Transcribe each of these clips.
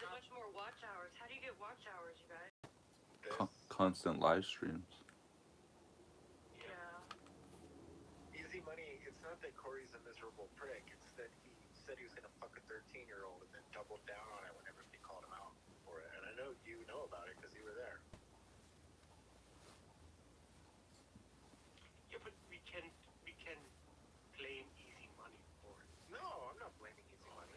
so much more watch hours. How do you get watch hours, you guys? Constant live streams. Yeah. Easy money. It's not that Corey's a miserable prick. It's that he said he was gonna fuck a 13-year-old and then doubled down on it when everybody called him out for it. And I know you know about it because you were there. Yeah, but we can blame easy money for it. No, I'm not blaming easy money.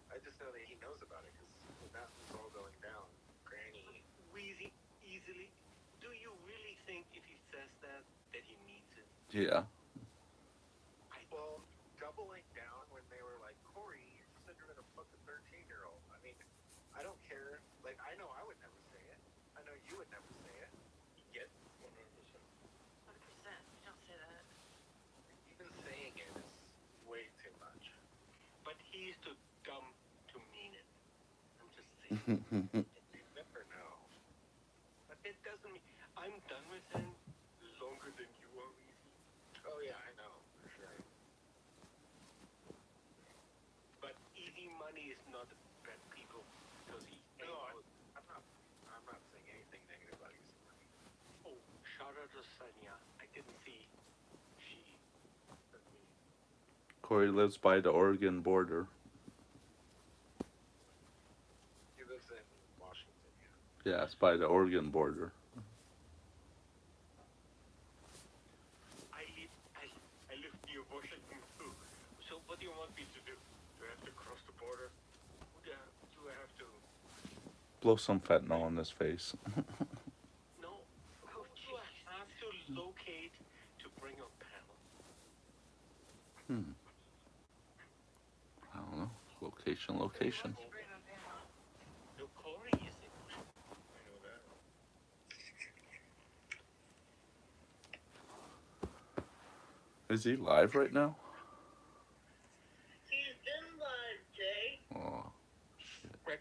I just know that he knows about it because that was all going down. Granny. Wheezy, easily. Do you really think if he says that he means it? Yeah. Well, doubling down when they were like, Corey, you said you're gonna fuck a 13-year-old. I mean, I don't care. Like, I know I would never say it. I know you would never say it. Yes, 100%. 100%. You don't say that. Even saying it is way too much. But he's too dumb to mean it. I'm just saying. You never know. But it doesn't mean I'm done with him longer than you are, Wheezy. Oh yeah, I know for sure. But easy money is not bad people because he. No, I'm not saying anything negative about easy money. Oh, shout out to Sanya. I didn't see she. Corey lives by the Oregon border. He lives in Washington, yeah. Yeah, it's by the Oregon border. I live near Washington too. So what do you want me to do? Do I have to cross the border? Do I have to? Blow some fentanyl in his face. No. Who do I have to locate to bring a panel? I don't know. Location. No, Corey is it. I know that. Is he live right now? He's been live, Jay. Oh,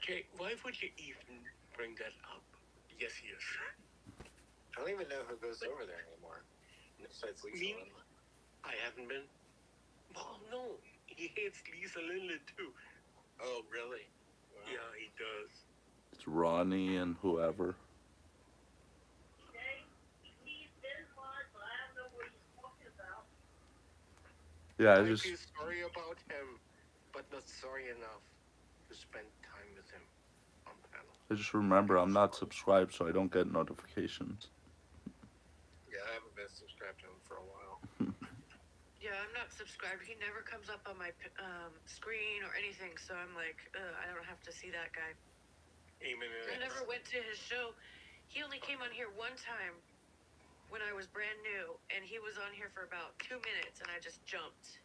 Jay, why would you even bring that up? Yes, he is. I don't even know who goes over there anymore. Besides Lisa Me? Lynn. I haven't been. Oh no, he hates Lisa Lindland too. Oh, really? Wow. Yeah, he does. it's Ronnie and whoever. Jay, he's been live, but I don't know what he's talking about. Yeah, I feel sorry about him, but not sorry enough to spend time with him on panel. I just remember I'm not subscribed, so I don't get notifications. Yeah, I haven't been subscribed to him for a while. Yeah, I'm not subscribed. He never comes up on my screen or anything, so I'm like, I don't have to see that guy. Amen. I never went to his show. He only came on here one time when I was brand new, and he was on here for about 2 minutes, and I just jumped.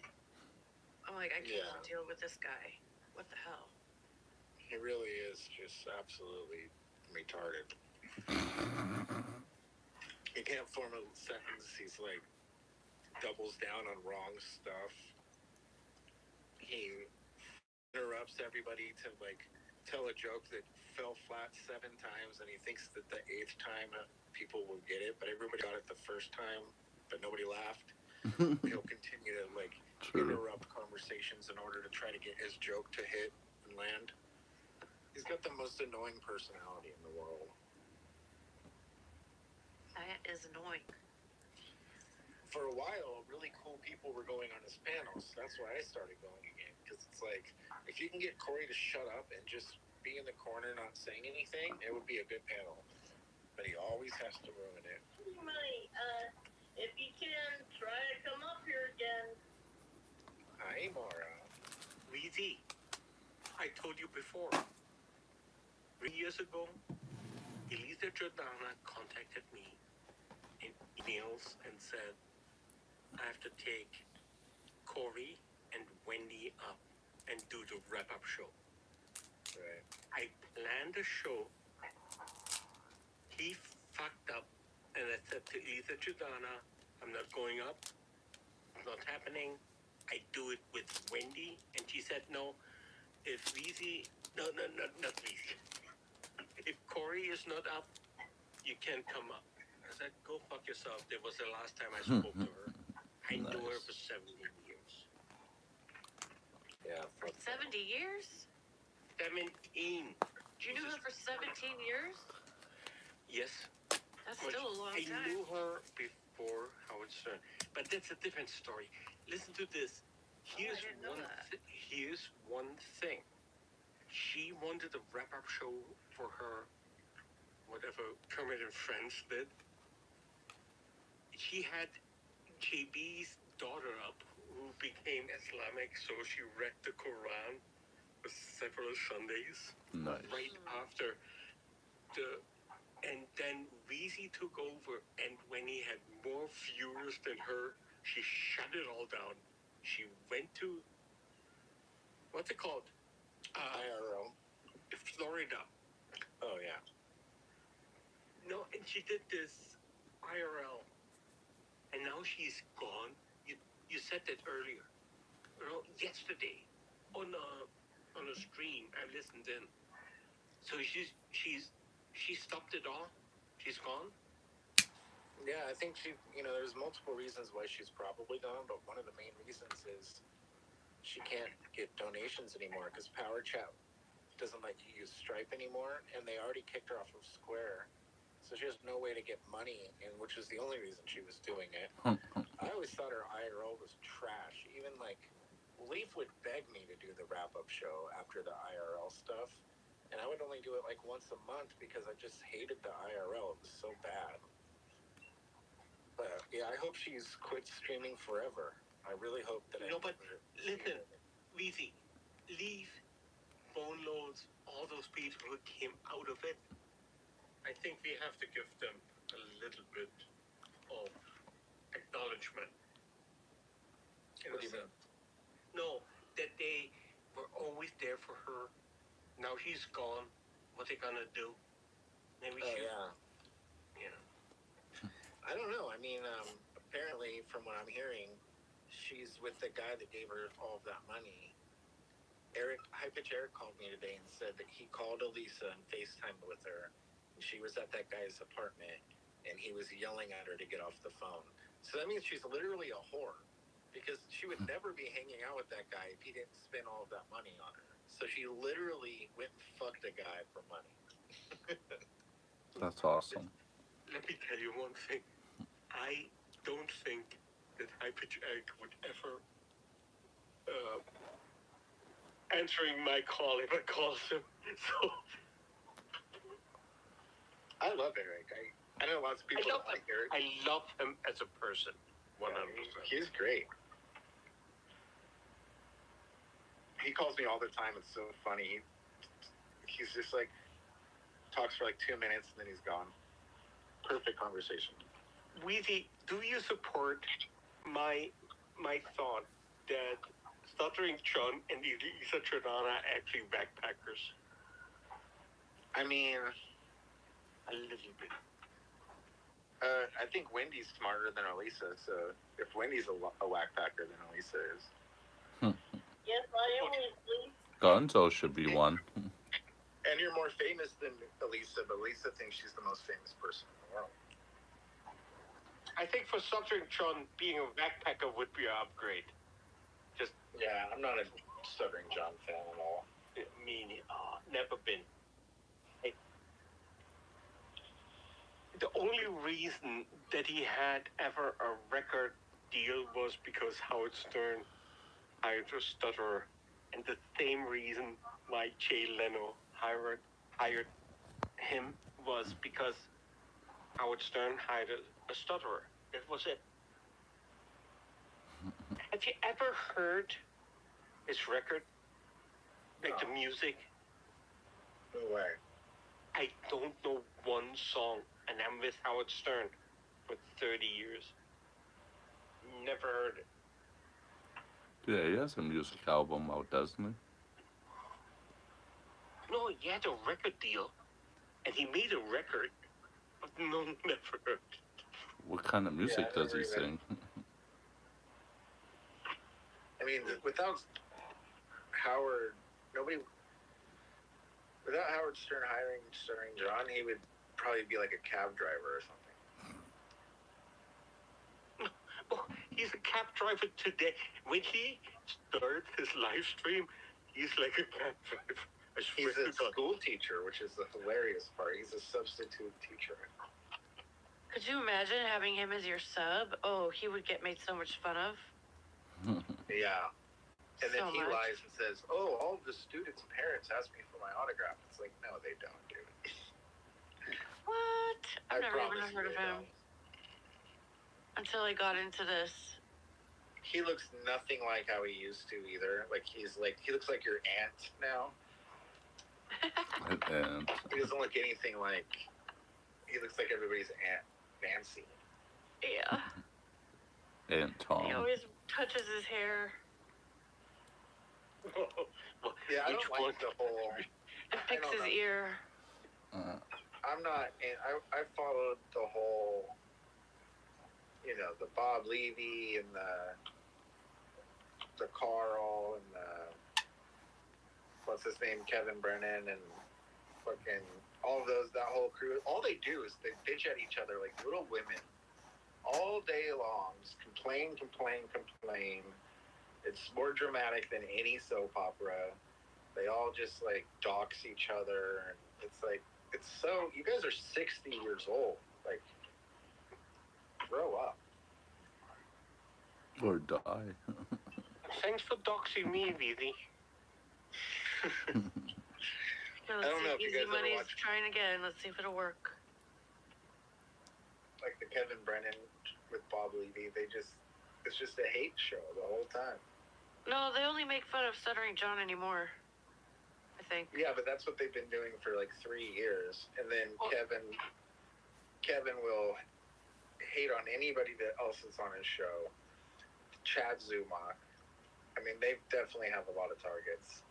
I'm like, I can't even deal with this guy. What the hell? He really is just absolutely retarded. He can't form a sentence. He's like doubles down on wrong stuff. He interrupts everybody to like tell a joke that fell flat 7 times, and he thinks that the 8th time people will get it, but everybody got it the first time, but nobody laughed. He'll continue to like interrupt conversations in order to try to get his joke to hit and land. He's got the most annoying personality in the world. That is annoying. For a while, really cool people were going on his panels. That's why I started going again, because it's like, if you can get Corey to shut up and just be in the corner not saying anything, it would be a good panel. But he always has to ruin it. Money, if you can, try to come up here again. Hi, Mara. Weezy, I told you before. 3 years ago, Elisa Jordana contacted me in emails and said, I have to take Corey and Wendy up and do the wrap-up show. Right. I planned a show. He fucked up, and I said to Elisa Jordana, I'm not going up. It's not happening. I do it with Wendy, and she said no. If Weezy, not Weezy. If Corey is not up, you can't come up. I said, go fuck yourself. That was the last time I spoke to her. I knew her for 17 years. Yeah. For 70 years? 17. You knew her for 17 years? Yes. That's still a long I time. knew her before Howard Stern, but that's a different story. Listen to this. Here's didn't know that. Here's one thing. She wanted a wrap-up show for her, whatever Kermit and Friends did. She had JB's daughter up, who became Islamic, so she read the Quran for several Sundays. Nice. Right after and then Weezy took over, and when he had more viewers than her, she shut it all down. She went to, what's it called? IRL. Florida. Oh yeah. No, and she did this IRL, and now she's gone. You said that earlier. Yesterday, on a stream, I listened in. So she stopped it all. She's gone. Yeah, I think there's multiple reasons why she's probably gone, but one of the main reasons is she can't get donations anymore because Power Chat doesn't let you use Stripe anymore, and they already kicked her off of Square. So she has no way to get money, and which is the only reason she was doing it. I always thought her IRL was trash. Even Leaf would beg me to do the wrap-up show after the IRL stuff, and I would only do it once a month because I just hated the IRL. It was so bad. But yeah, I hope she's quit streaming forever. I really hope that. But listen, Weezy, Leaf, Phone Loads, all those people who came out of it. I think we have to give them a little bit of acknowledgement. What do you mean? No, that they were always there for her. Now she's gone. What they gonna do? Maybe yeah. I don't know. I mean, apparently, from what I'm hearing, she's with the guy that gave her all of that money. High Pitch Eric called me today and said that he called Elisa and FaceTimed with her. And she was at that guy's apartment, and he was yelling at her to get off the phone. So that means she's literally a whore, because she would never be hanging out with that guy if he didn't spend all of that money on her. So she literally went and fucked a guy for money. That's awesome. Let me tell you one thing. I don't think that High Pitch Egg would ever answering my call if I call him. So I love Eric. I know lots of people don't like Eric. I love him as a person. 100%. He's great. He calls me all the time. It's so funny. He's just talks for 2 minutes and then he's gone. Perfect conversation. Weezy, do you support my thought that Stuttering John and Elisa Tradana are actually backpackers? I mean, a little bit. I think Wendy's smarter than Elisa, so if Wendy's a whackpacker, then Elisa is. Yes, I always do. Gonzo should be one. And you're more famous than Elisa, but Elisa thinks she's the most famous person in the world. I think for Stuttering John, being a backpacker would be an upgrade. Yeah, I'm not a Stuttering John fan at all. Never been. The only reason that he had ever a record deal was because Howard Stern hired a stutterer, and the same reason why Jay Leno hired him was because Howard Stern hired a stutterer. That was it. Have you ever heard his record? The music? No way. I don't know one song, and I'm with Howard Stern for 30 years. Never heard it. Yeah, he has a music album out, doesn't he? No, he had a record deal, and he made a record, but no, never heard it. What kind of music does he sing? I mean, without Howard Stern hiring Stuttering John, he would probably be like a cab driver or something. Oh, he's a cab driver today. When he started his live stream, he's like a cab driver. I He's a school teacher, which is the hilarious part. He's a substitute teacher. Could you imagine having him as your sub? Oh, he would get made so much fun of. Yeah. And then So he much. lies and says, "Oh, all of the students' parents ask me for my autograph." It's like, no, they don't, dude. What? I've never even promise heard of they him don't. until I got into this. He looks nothing like how he used to either. He looks like your aunt now. And He doesn't look anything like. He looks like everybody's aunt, Nancy. Yeah. and He Tom. always touches his hair Well, Yeah, I which don't like the whole. and picks his ear. I'm not. I followed the whole. You know, the Bob Levy and the Carl and the what's his name, Kevin Brennan and fucking all of those, that whole crew. All they do is they bitch at each other like little women all day long. Just complain. It's more dramatic than any soap opera. They all just like dox each other, and it's so. You guys are 60 years old. Like, grow up. Or die. Thanks for doxing me, Vivi. Okay, let's I don't see. know if you Easy guys ever Money's watched- trying again. Let's see if it'll work. Like the Kevin Brennan with Bob Levy, it's just a hate show the whole time. No, they only make fun of Stuttering John anymore, I think. Yeah, but that's what they've been doing for like 3 years. And then Kevin will hate on anybody that else is on his show. Chad Zumach. I mean, they definitely have a lot of targets.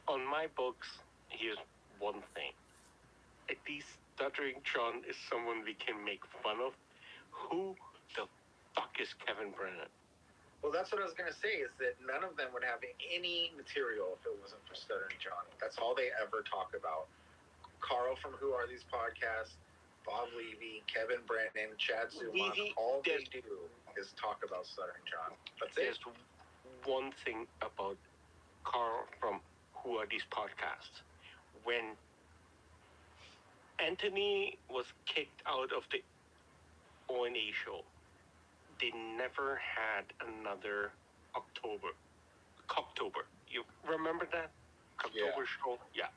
On my books, here's one thing. At least Stuttering John is someone we can make fun of. Who the fuck is Kevin Brennan? Well, that's what I was going to say, is that none of them would have any material if it wasn't for Stuttering John. That's all they ever talk about. Carl from Who Are These Podcasts, Bob Levy, Kevin Brennan, Chad Zumach, all they do is talk about Stuttering John. That's it. There's one thing about Carl from Who Are These Podcasts. When Anthony was kicked out of the O&A show, they never had another Cocktober. You remember that? Cocktober show? Yeah.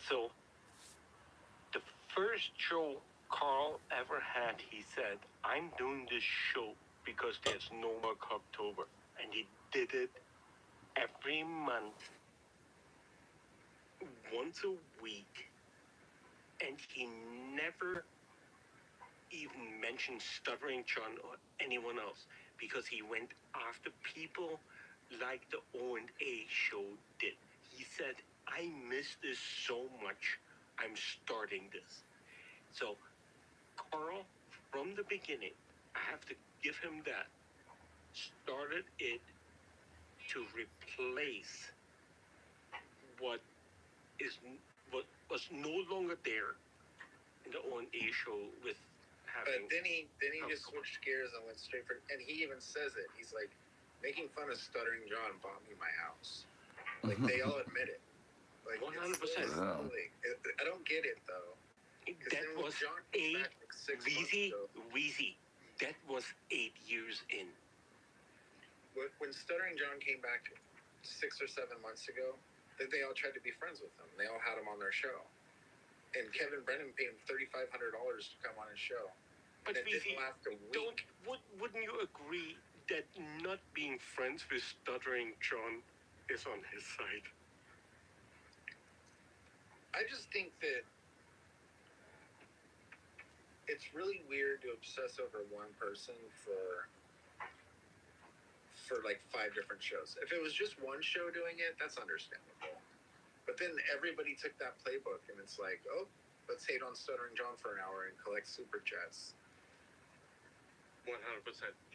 So, the first show Carl ever had, he said, "I'm doing this show because there's no more Cocktober." And he did it every month, once a week. And he never even mentioned Stuttering John or anyone else, because he went after people like the O&A show did. He said, "I miss this so much, I'm starting this." So Carl, from the beginning, I have to give him that, started it to replace what was no longer there in the O&A show with having. But then he just switched gears and went straight for, and he even says it. He's like, making fun of Stuttering John bought me my house. Like, they all admit it. Like, 100%. I don't get it though. That was John came back like 6 months ago. Wheezy. That was 8 years in. When Stuttering John came back 6 or 7 months ago, they all tried to be friends with him. They all had him on their show. And Kevin Brennan paid him $3,500 to come on his show. But and it Wheezy, didn't last a week. wouldn't you agree that not being friends with Stuttering John is on his side? I just think that it's really weird to obsess over one person for like 5 different shows. If it was just one show doing it, that's understandable. But then everybody took that playbook and it's like, oh, let's hate on Stuttering John for an hour and collect super chats. 100%.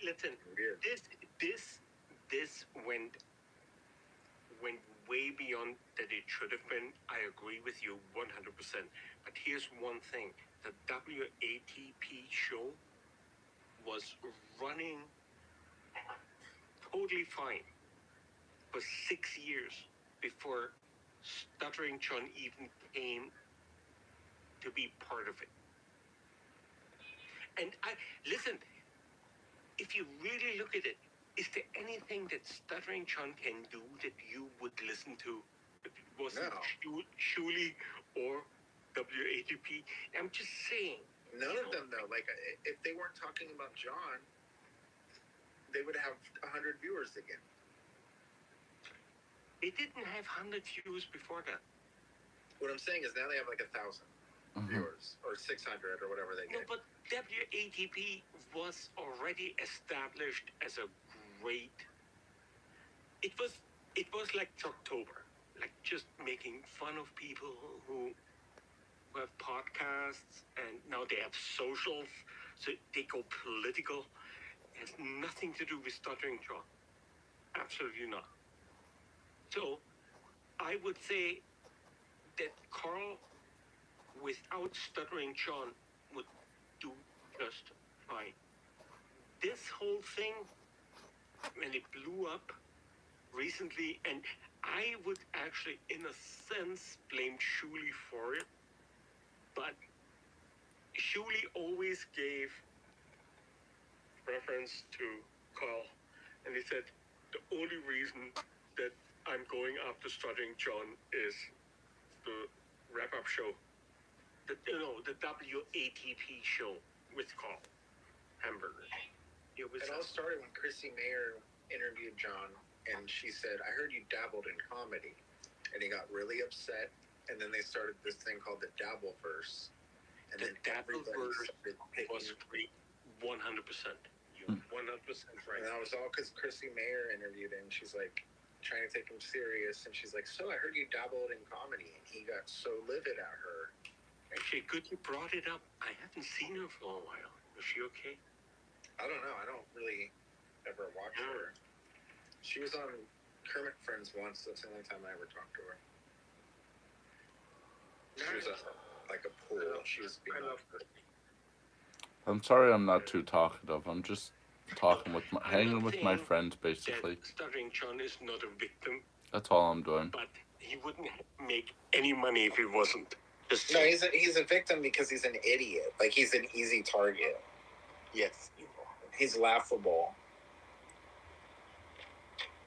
Listen, Weird. this went way beyond that it should have been. I agree with you 100%. But here's one thing: the WATP show was running totally fine was 6 years before Stuttering John even came to be part of it. And listen, if you really look at it, is there anything that Stuttering John can do that you would listen to if it wasn't Shuli or WATP? I'm just saying. None of them, though. Like, if they weren't talking about John, they would have 100 viewers again. They didn't have 100 views before that. What I'm saying is now they have like 1,000 viewers or 600 or whatever they get. No, but WATP was already established as a great. It was like October, like just making fun of people who have podcasts, and now they have socials, so they go political. It has nothing to do with Stuttering John. Absolutely not. So I would say that Carl, without Stuttering John, would do just fine. This whole thing, when it blew up recently, and I would actually, in a sense, blame Shuli for it, but Shuli always gave preference to Carl, and he said, the only reason that I'm going after Stuttering John is the wrap-up show. The WATP show with Carl Hamburger. It all started when Chrissy Mayer interviewed John, and she said, I heard you dabbled in comedy. And he got really upset, and then they started this thing called the Dabbleverse. And the then Dabbleverse was free 100%. You're 100% right. And that was all because Chrissy Mayer interviewed him. She's like, trying to take him serious, and she's like, so I heard you dabbled in comedy, and he got so livid at her. Actually, good you brought it up. I haven't seen her for a while. Is she okay? I don't know. I don't really ever watch her. She was on Kermit Friends once. That's the only time I ever talked to her. She was like a pool. She was being I'm sorry I'm not too talkative. I'm just talking with hanging with my friends, basically. Stuttering John is not a victim. That's all I'm doing. But he wouldn't make any money if he wasn't. No, he's a victim because he's an idiot. Like, he's an easy target. Yes. He's laughable.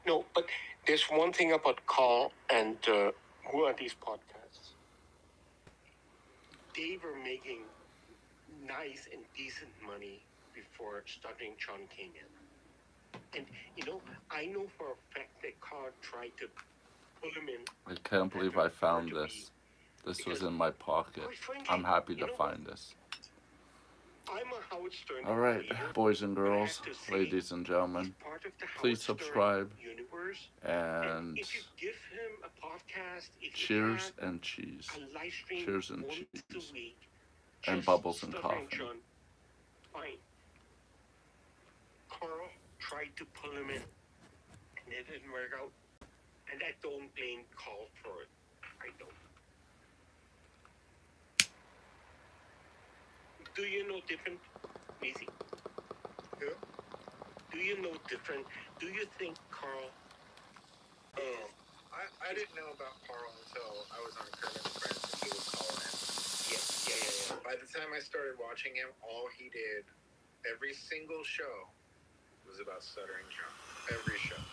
No, but there's one thing about Carl and who are these podcasts? They were making nice and decent money before Stuttering John came in. And, I know for a fact that Carl tried to pull him in. I can't believe I found this. This was in my pocket. I'm happy to find this. I'm a Howard Stern Alright, reader, boys and girls, ladies and gentlemen, please subscribe, and if you give him a podcast, cheers and cheese. a live stream Cheers and once cheese. a week, And just bubbles and Stuttering coffee. John, fine. Carl tried to pull him in, and it didn't work out. And I don't blame Carl for it. I don't. Do you know different, Macy? Who? Do you know different? Do you think Carl? I didn't know about Carl until I was on Kermit Friends and he was calling in. Yeah. By the time I started watching him, all he did, every single show, was about Stuttering John. Every show.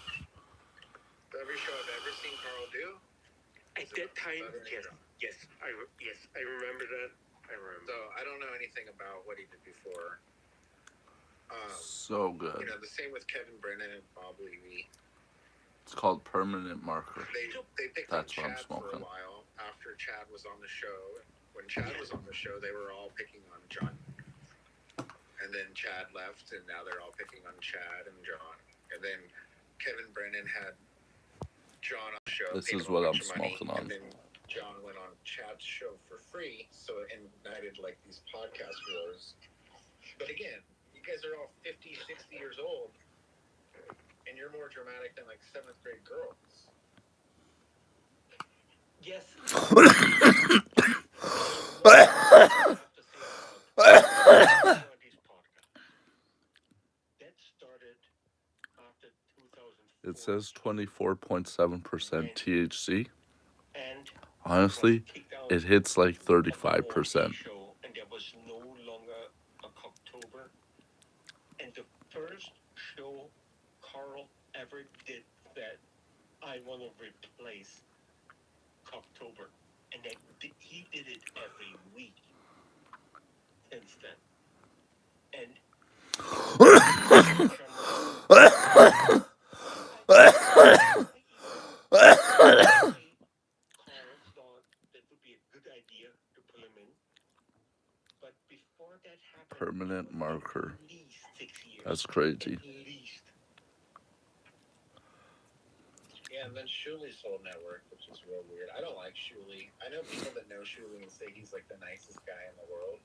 Every show I've ever seen Carl do. At that time, yes, I remember that. So I don't know anything about what he did before. So good. The same with Kevin Brennan and Bob Levy. It's called Permanent Marker. They picked That's on what I'm Chad for a smoking. while after Chad was on the show. When Chad was on the show, they were all picking on John. And then Chad left, and now they're all picking on Chad and John. And then Kevin Brennan had John on the show. This paid is him a what bunch I'm of money, smoking on. And then John went on Chad's show for free, so it ignited like these podcast wars. But again, you guys are all 50, 60 years old, and you're more dramatic than like 7th grade girls. Yes. That started after 2004. It's says 24.7% THC. And Honestly, kicked out it hits like of the 35%. show, and there was no longer a Cocktober. And the first show Carl ever did that I want to replace Cocktober, and that he did it every week since then. And Carl thought that would be a good idea to pull him in. But before that happened, Permanent marker. at least 6 years. That's crazy. At least. Yeah, and then Shuli's whole network, which is real weird. I don't like Shuli. I know people that know Shuli and say he's like the nicest guy in the world.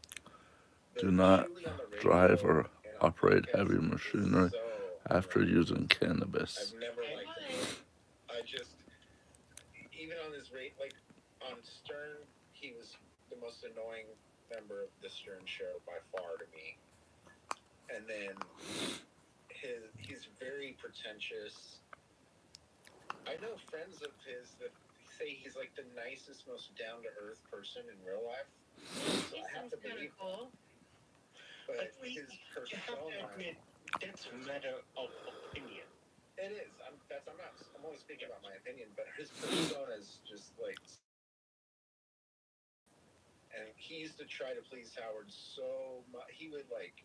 Do not drive or operate heavy machinery after using cannabis. I've never liked him. I just, even on his rate, like on Stern, he was the most annoying member of the Stern show by far to me. And then he's very pretentious. I know friends of his that say he's like the nicest, most down-to-earth person in real life. So He I have seems to kind of believe cool. But you his have to persona, admit, that's a matter of opinion. it is. I'm only speaking about my opinion, but his persona is just like. And he used to try to please Howard so much. He would like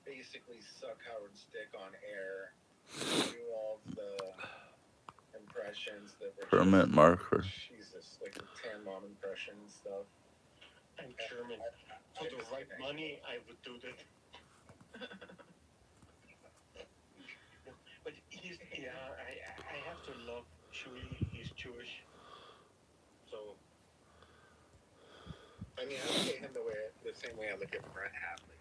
basically suck Howard's dick on air, do all the impressions that were Permit marker. Jesus, like the Tan Mom impression and stuff. I'm German. For the right money, I would do that. But I have to love Shuli. He's Jewish. So. I mean, I look at him the same way I look at Brett Hadley.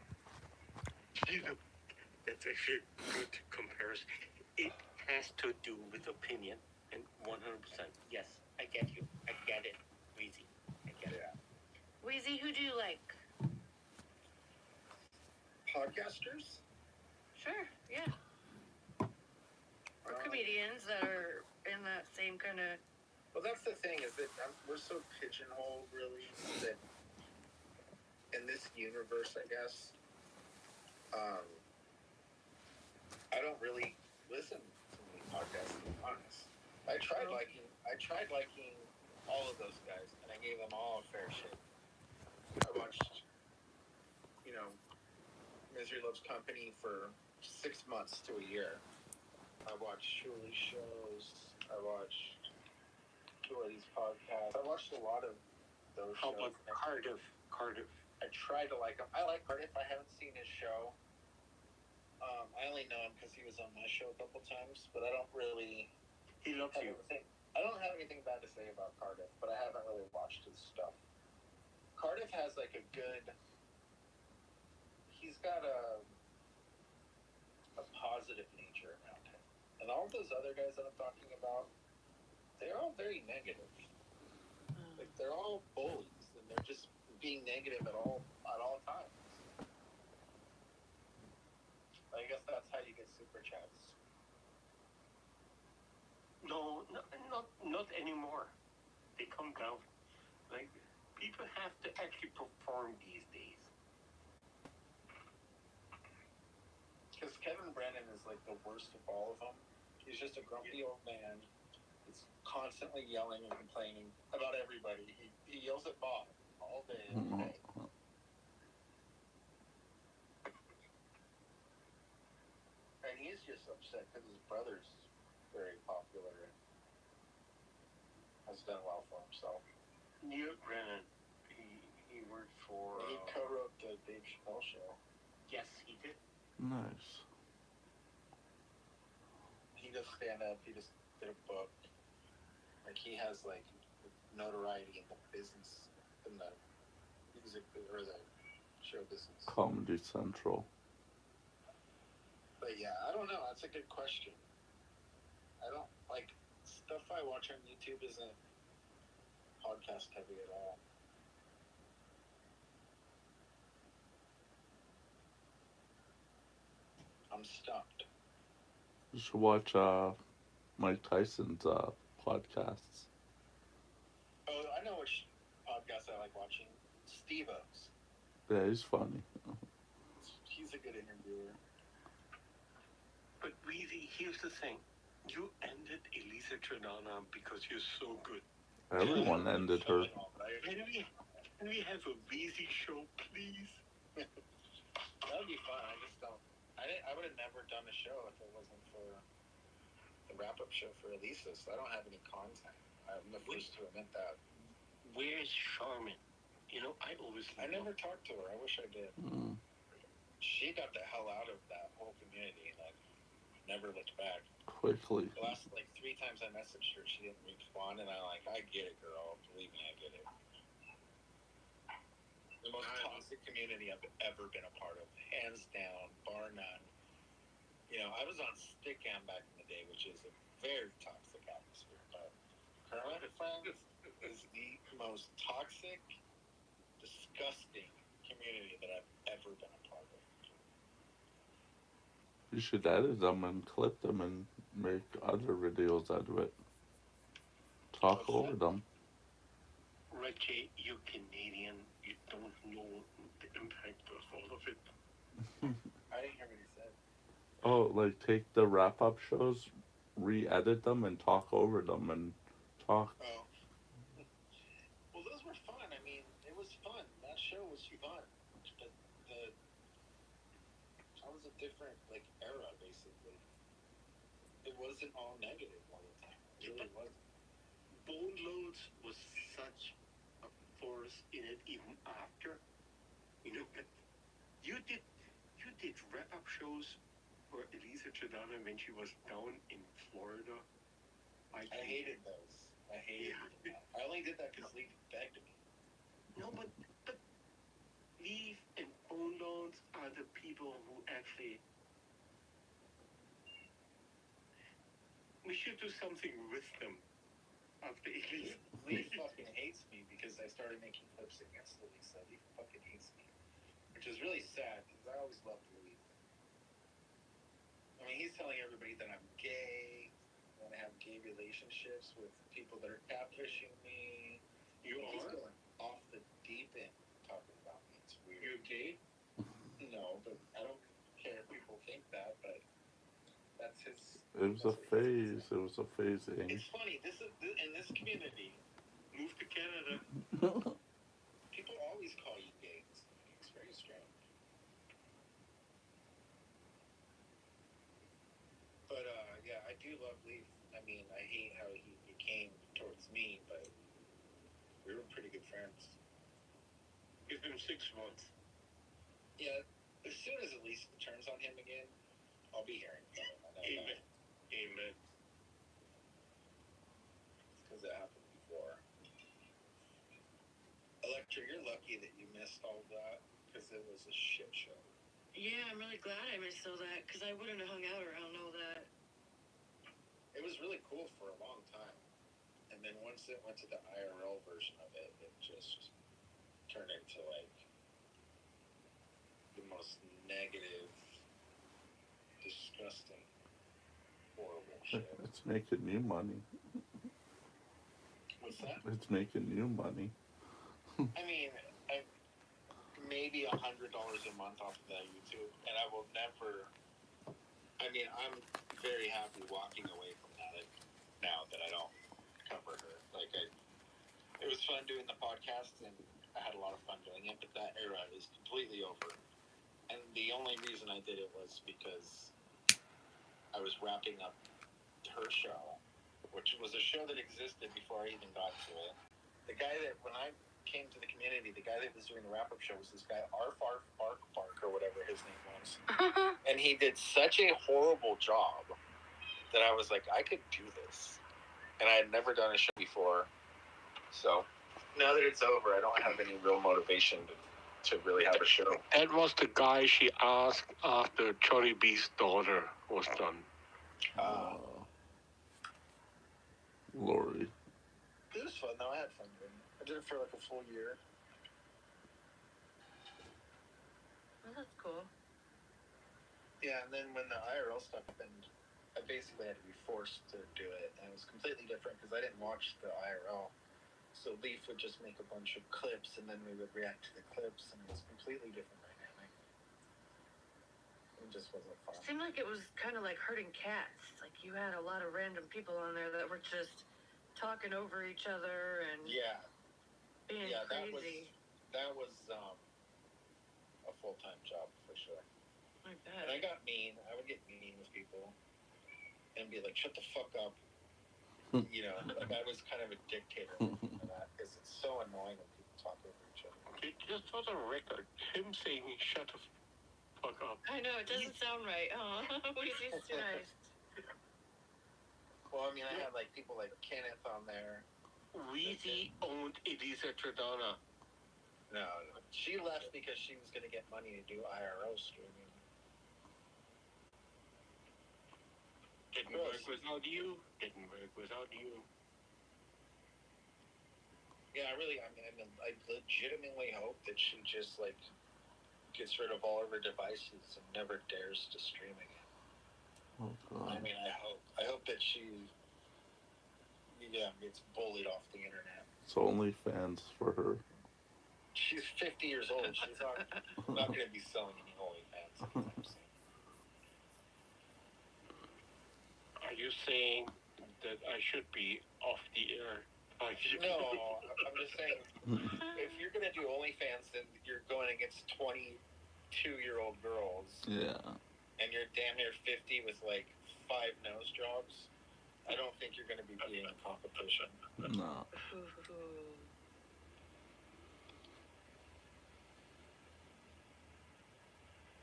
That's actually a good comparison. It has to do with opinion, and 100%. Yes, I get you. I get it, Weezy. I get it. Weezy, who do you like? Podcasters? Sure, yeah. Or comedians that are in that same kind of. Well, that's the thing is that we're so pigeonholed, really, that in this universe, I guess, I don't really listen to many podcasts, to be honest. I tried liking all of those guys, and I gave them all a fair shake. I watched, Misery Loves Company for 6 months to a year. I watched Shuli shows. I watched two of these podcasts. I watched a lot of those How shows. about Cardiff? I try to like him. I like Cardiff. I haven't seen his show. I only know him because he was on my show a couple times, but I don't really. He loves you. I don't have anything bad to say about Cardiff, but I haven't really watched his stuff. Cardiff has like a good. He's got a positive nature around him, and all those other guys that I'm talking about, they're all very negative. Like they're all bullies, and they're just being negative at all times. I guess that's how you get super chats. No, not anymore. They come down. Like people have to actually perform these days. Because Kevin Brennan is like the worst of all of them. He's just a grumpy old man. He's constantly yelling and complaining about everybody. He yells at Bob all day, every day. And he's just upset because his brother's very popular and has done well for himself. Neil Brennan, he worked for. He co-wrote the Dave Chappelle show. Yes, he did. Nice. He does stand up. He just did a book. Like he has like notoriety in the business, in the music or the show business. Comedy Central. But yeah, I don't know. That's a good question. I don't like stuff I watch on YouTube isn't podcast heavy at all. I'm stumped. You should watch Mike Tyson's podcasts. Oh, I know which podcast I like watching. Steve-O's. Yeah, he's funny. He's a good interviewer. But really, here's the thing. You ended Elisa Trinana because you're so good. Everyone ended her. Can we have a Weezy show, please? That would be fun. I just don't. I would have never done a show if it wasn't for the wrap-up show for Elisa. So I don't have any content. I'm the first to admit that. Where's Charmin? You know, I never talked to her. I wish I did. Mm. She got the hell out of that whole community, and I never looked back. Quickly. The last 3 times I messaged her, she didn't respond, and I get it, girl. Believe me, I get it. The most toxic community I've ever been a part of, hands down, bar none. You know, I was on Stickam back in the day, which is a very toxic atmosphere. But Kermit Friends is the most toxic, disgusting community that I've ever been a part of. You should edit them and clip them and make other videos out of it. Talk over them. Reggie, you're Canadian. You don't know the impact of all of it. I didn't hear what he said. Oh, like take the wrap-up shows, re-edit them, and talk over them and talk. Oh. Well, those were fun. I mean, it was fun. That show was fun. But that was a different, era, basically. It wasn't all negative all the time. It really wasn't. Bone Loads was such a force in it even after. You know, but you did wrap-up shows for Elisa Trinana when she was down in Florida. I hated those. I hated them. I only did that because Leaf begged me. No, but Leaf and Bone Loads are the people who actually. We should do something with them after Elisa. Leaf fucking hates me because I started making clips against Elisa. Leaf fucking hates me. Which is really sad because I always loved Leaf. I mean, he's telling everybody that I'm gay, that I have gay relationships with people that are catfishing me. You He's are? going off the deep end talking about me. It's weird. You're gay? No, but I don't care if people think that, but that's his. It was a phase. It was a phasing. It's funny. This is in this community. Move to Canada. People always call you gay. It's very strange. But yeah, I do love Leaf. I mean, I hate how he became towards me, but we were pretty good friends. Give him 6 months. Yeah, as soon as Elisa turns on him again, I'll be hearing from him. I know Amen. that. Amen. Because it happened before. Electra, you're lucky that you missed all that because it was a shit show. Yeah, I'm really glad I missed all that because I wouldn't have hung out around all that. It was really cool for a long time. And then once it went to the IRL version of it, it just turned into the most negative, disgusting, horrible shit. It's making you money. What's that? It's making you money. I mean, maybe $100 a month off of that YouTube, and I will never. I mean, I'm very happy walking away from that now that I don't cover her. It was fun doing the podcast, and I had a lot of fun doing it. But that era is completely over, and the only reason I did it was because I was wrapping up her show, which was a show that existed before I even got to it. The guy that when I came to the community, the guy that was doing the wrap-up show was this guy Arf Bark or whatever his name was. And he did such a horrible job that I was like, I could do this. And I had never done a show before. So now that it's over, I don't have any real motivation to really have a show. That was the guy she asked after Charlie B's daughter was done. Lori. It was fun though. I had fun doing it. I did it for a full year. Well, that's cool. Yeah, and then when the IRL stuff happened, I basically had to be forced to do it, and it was completely different because I didn't watch the IRL. So Leaf would just make a bunch of clips, and then we would react to the clips, and it was completely different dynamic. It just wasn't fun. It seemed like it was kind of like herding cats. Like you had a lot of random people on there that were just talking over each other and being crazy. That was a full-time job for sure. I bet. And I got mean. I would get mean with people and be like, "Shut the fuck up." You know, like I was kind of a dictator for that because it's so annoying when people talk over each other. Just for the record, him saying "shut the fuck up." I know it doesn't sound right. Oh, Weezy's too nice. Well, I mean, I had like people like Kenneth on there. Weezy owned Elisa Tradona. No, she left because she was going to get money to do IRL streaming. Didn't work without you. Didn't work without you. Yeah, I legitimately hope that she just like gets rid of all of her devices and never dares to stream again. Oh God. I mean, I hope that she gets bullied off the internet. It's OnlyFans for her. She's 50 years old. She's not going to be selling any OnlyFans anytime soon. Are you saying that I should be off the air? No, I'm just saying, if you're going to do OnlyFans, then you're going against 22-year-old girls. Yeah. And you're damn near 50 with like 5 nose jobs. I don't think you're going to be beating a competition. No.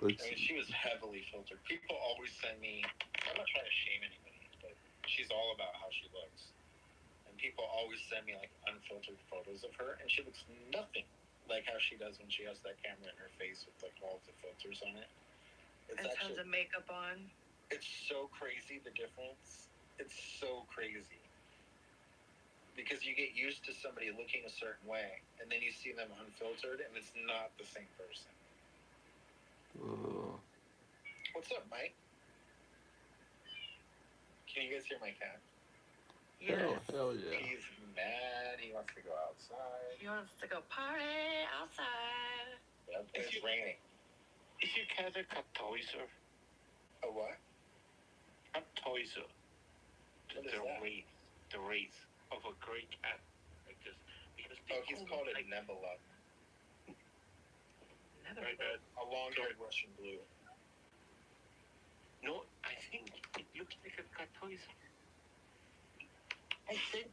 I mean, she was heavily filtered. People always send me, I'm not trying to shame anybody, but she's all about how she looks. And people always send me like unfiltered photos of her, and she looks nothing like how she does when she has that camera in her face with like all of the filters on it. It's and actually, tons of makeup on. It's so crazy, the difference. It's so crazy. Because you get used to somebody looking a certain way, and then you see them unfiltered, and it's not the same person. What's up, Mike? Can you guys hear my cat? Yes. Hell yeah. He's mad. He wants to go outside. He wants to go party outside. Yep, it's raining. Is your cat a Katoiser? A what? Katoiser. What is that? The race of a gray cat. Like this, because he's called a Nebula. Right, a long-haired Russian blue. No, I think it looks like a Katoiser. I sent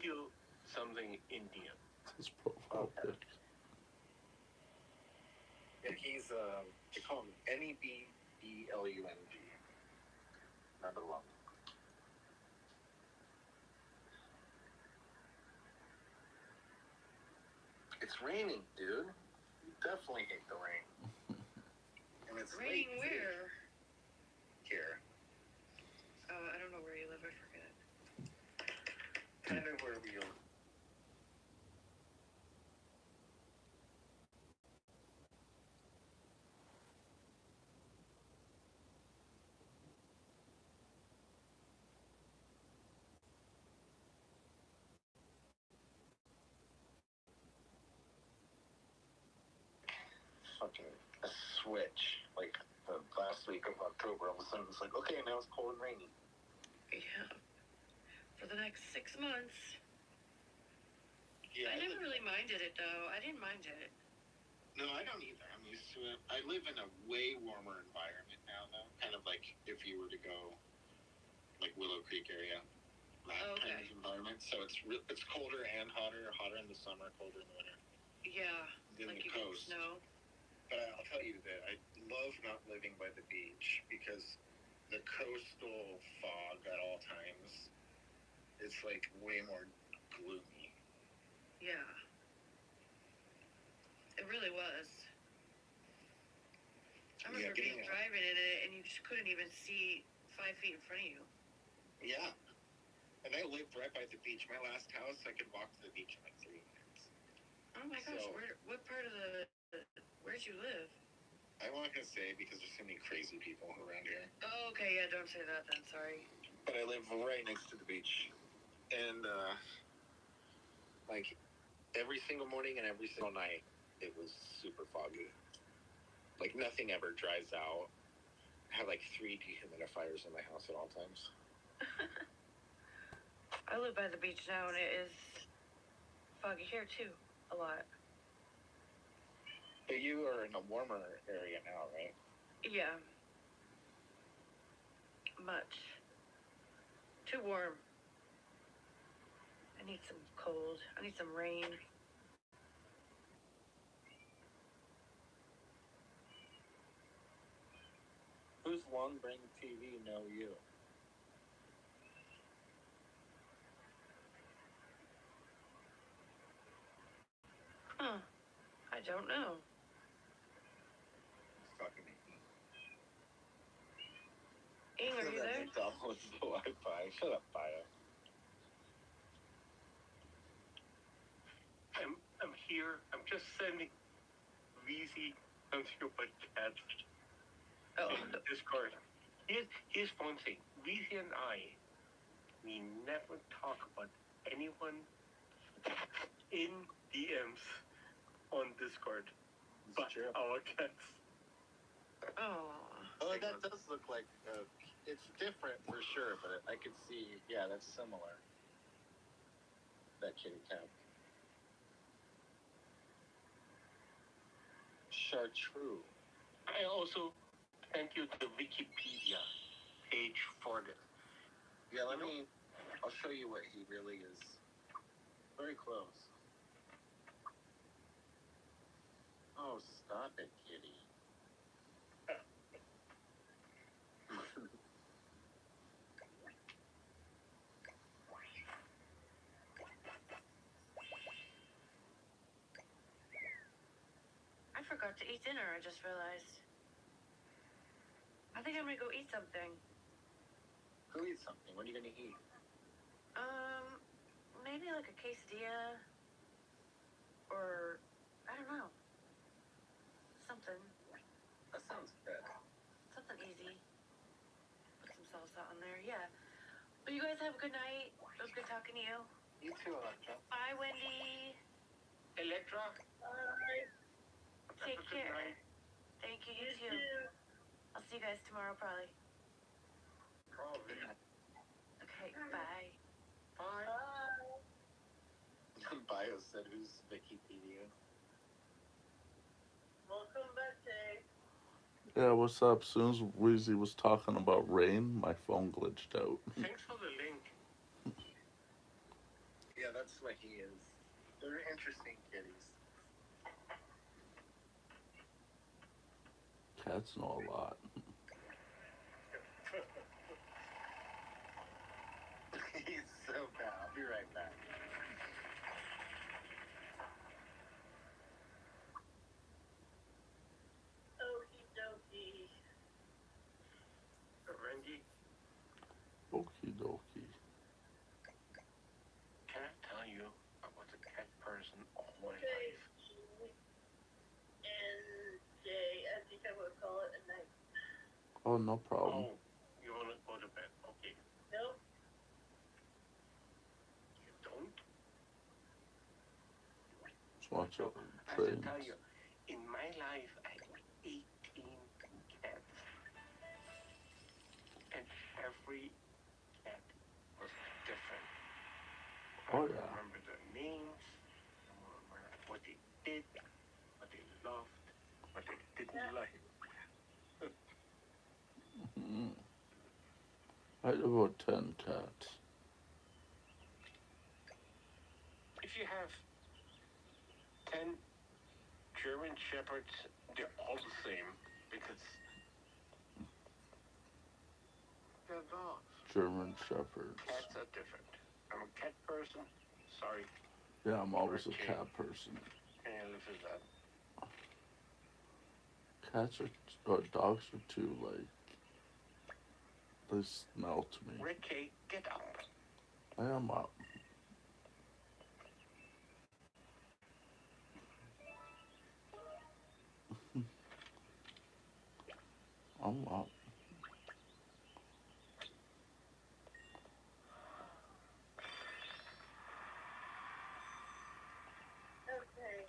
you something Indian. His profile pic. Yeah, he's they call him Nebelung. Nebelung. It's raining, dude. You definitely hate the rain. And it's raining where? Here. Oh, I don't know where you live. I forget. Kind of where we live. Fucking a switch. Like the last week of October, all of a sudden it's like, okay, now it's cold and rainy. Yeah. For the next 6 months. Yeah, I never really minded it though. I didn't mind it. No, I don't either. I'm used to it. I live in a way warmer environment now, though. Kind of like if you were to go, like Willow Creek area, that kind of environment. So it's colder and hotter. Hotter in the summer, colder in the winter. Yeah, than like the you coast. Get snow. But I'll tell you that I love not living by the beach because the coastal fog at all times, it's like way more gloomy. Yeah. It really was. I remember driving in it and you just couldn't even see 5 feet in front of you. Yeah. And I lived right by the beach. My last house, I could walk to the beach in like 3 minutes. Oh my gosh, what part of where'd you live? I'm not gonna say because there's so many crazy people around here. Oh, okay, yeah, don't say that then. Sorry. But I live right next to the beach, and like every single morning and every single night, it was super foggy. Like nothing ever dries out. I have like 3 dehumidifiers in my house at all times. I live by the beach now, and it is foggy here too, a lot. But you are in a warmer area now, right? Yeah. Much. Too warm. I need some cold. I need some rain. Who's Long Bring TV know you? Huh. I don't know. He's talking to me. Ing, are you there? McDonald's the Wi-Fi. Shut up, Bio. I'm here. I'm just sending Weezy onto my cat Oh. in Discord. Here's one thing. Weezy and we never talk about anyone in DMs on Discord but true. our cats. Oh. Oh, that does look like it's different for sure, but I could see, yeah, that's similar. That kitty cat. Chartreuse. I also sent you the Wikipedia page for this. Yeah, I'll show you what he really is. Very close. Oh, stop it, kitty. I forgot to eat dinner, I just realized. I think I'm gonna go eat something. Go eat something. What are you gonna eat? Maybe like a quesadilla. Or, I don't know. Something. That sounds good. Something easy. Put some salsa on there, yeah. But you guys have a good night. It was good talking to you. You too, Electra. Bye, Wendy. Electra, Bye. Take have a good care. night. Thank you, You you too. too. I'll see you guys tomorrow, probably. Probably. Okay, bye. Bye. Bye. Bio said, who's Wikipedia? Welcome back, Dave. Yeah, what's up? As soon as Weezy was talking about rain, my phone glitched out. Thanks for the link. Yeah, that's what he is. They're interesting kitties. Cats know a lot. He's so bad. I'll be right back. Okie dokie. Randy, Okie dokie. can I tell you I was a cat person all my Okay. life? And Jay, I think I would call it a night. Oh, no problem. Oh, you want to go to bed? Okay. Nope. You don't? Just watch So, out I for have to tell trains. you, in my life, I had 18 cats. And every cat was different. Oh, I yeah. remember their names, I remember what they did, what they loved, what they didn't like. Mhm. I had about 10 cats. If you have 10 German Shepherds, they're all the same because they're dogs. German Shepherds. Cats are different. I'm a cat person. Sorry, Yeah, I'm always a Okay. cat person. can you live with that? Cats are, or dogs are too, like, they smell to me. Ricky, get up. I am up. I'm up. Okay.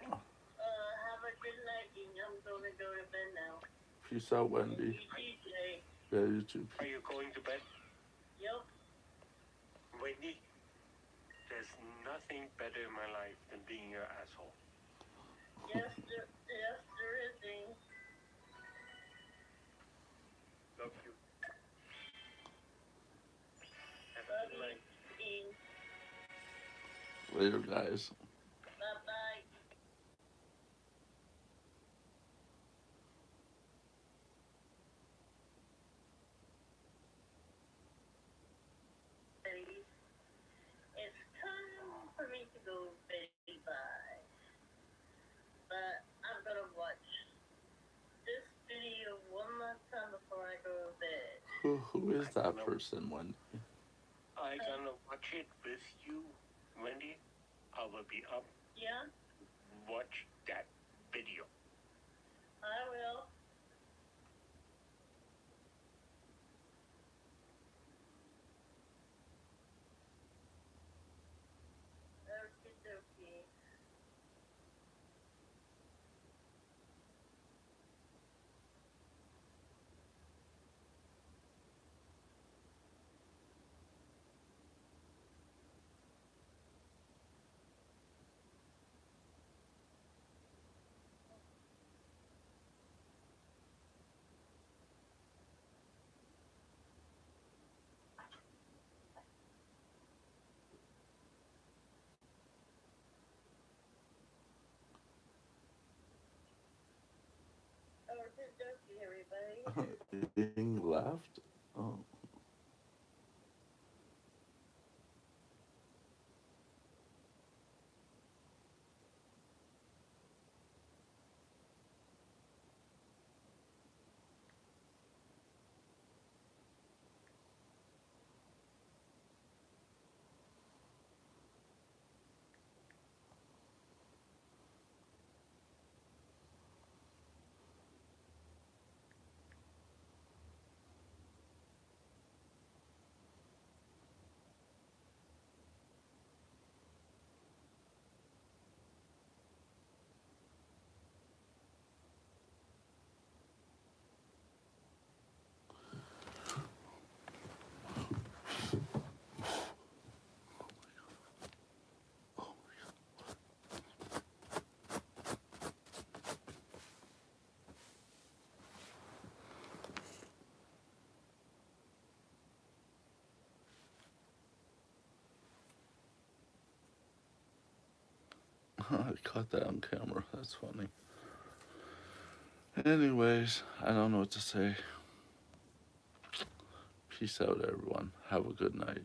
Have a good night, and I'm gonna go to bed now. Peace out, Wendy. DJ. Yeah, you too. Are you going to bed? Yep. Wendy, there's nothing better in my life than being your asshole. Yes, there is. Thing. Love you. Have a Love good you, night. Dean. Later, guys. Bye-bye. It's time for me to go bye. But I'm gonna watch this video one last time before I go to bed. Who is that person, Wendy? I'm gonna watch it with you, Wendy. I will be up. Yeah, Watch that video. I will. Okie dokie. Okie dokie, everybody. Being left? Oh. I caught that on camera. That's funny. Anyways, I don't know what to say. Peace out, everyone. Have a good night.